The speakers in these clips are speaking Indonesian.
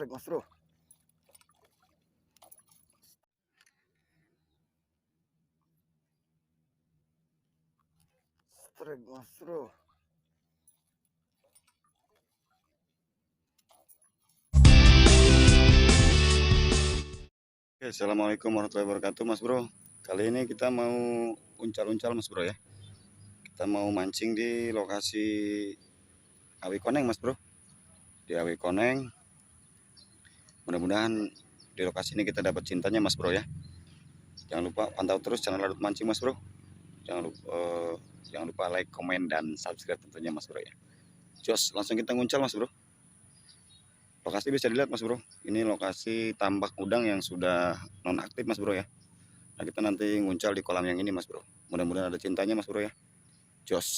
Strike mas bro. Strike mas bro. Oke, assalamualaikum warahmatullahi wabarakatuh mas bro. Kali ini kita mau uncal-uncal mas bro ya. Kita mau mancing di lokasi Awi Koneng mas bro. Di Awi Koneng. Mudah-mudahan di lokasi ini kita dapat cintanya mas bro ya. Jangan lupa pantau terus channel Ladut Mancing mas bro. Jangan lupa like, komen, dan subscribe tentunya mas bro ya. Jos, langsung kita nguncal mas bro. Lokasi bisa dilihat mas bro. Ini lokasi tambak udang yang sudah nonaktif mas bro ya. Nah kita nanti nguncal di kolam yang ini mas bro. Mudah-mudahan ada cintanya mas bro ya. Jos.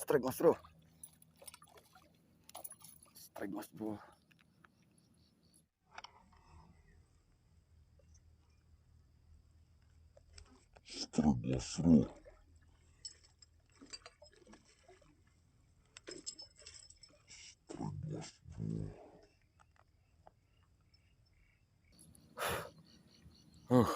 Strike mas bro. Strike mas bro. Strike mas bro.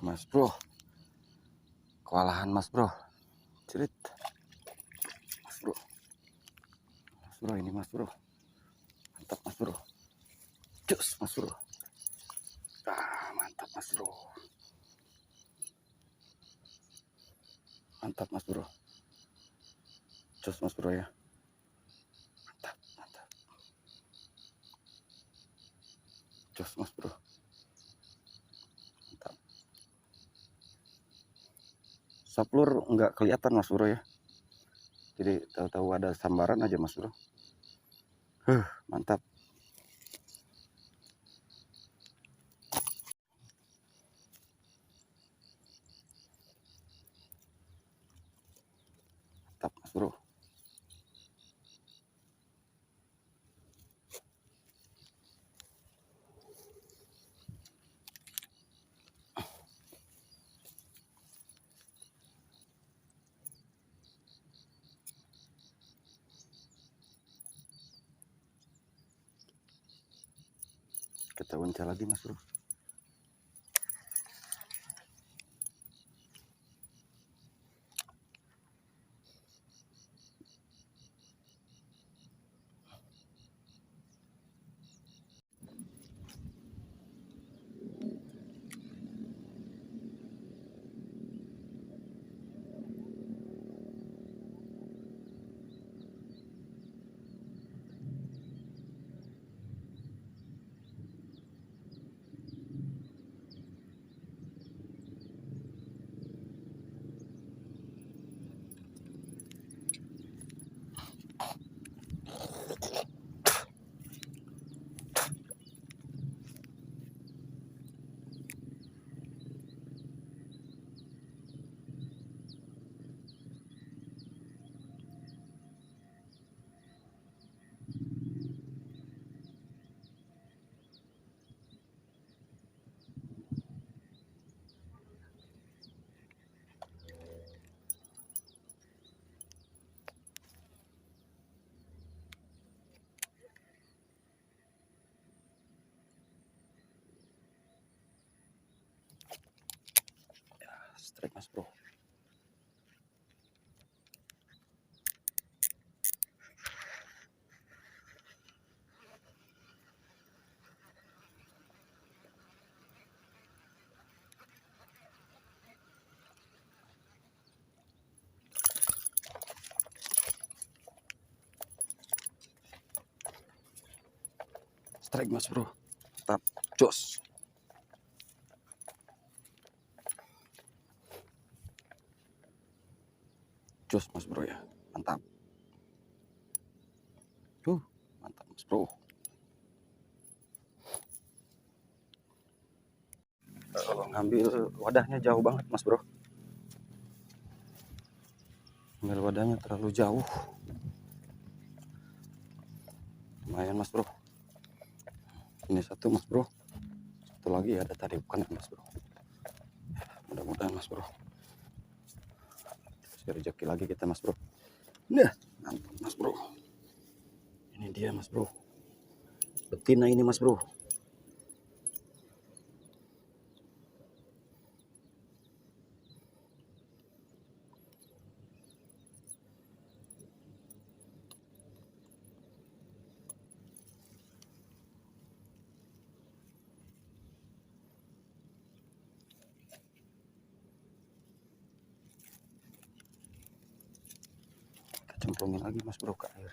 Mas bro, kewalahan mas bro. Cerit mas bro. Mas bro, ini mas bro, mantap mas bro. Cus mas bro. Mantap mas bro. Mantap mas bro. Cus mas bro ya. Mantap, mantap. Cus mas bro. Mantap. Saplur nggak kelihatan mas bro ya. Jadi tahu-tahu ada sambaran aja mas bro. Mantap. Mantap mas bro. Kita uncal lagi mas bro. Strike mas bro. Strike mas bro. Mantap. Jos. Jos mas bro ya. Mantap. Mantap mas bro. Ngambil wadahnya jauh banget mas bro. Ngambil wadahnya terlalu jauh. Lumayan mas bro. Ini satu mas bro. Satu lagi ada tadi bukan mas bro. Mudah-mudahan mas bro. Rezeki lagi kita mas bro. Nah, mantap mas bro. Ini dia mas bro. Betina ini mas bro. Kita cemplungin lagi mas bro ke air.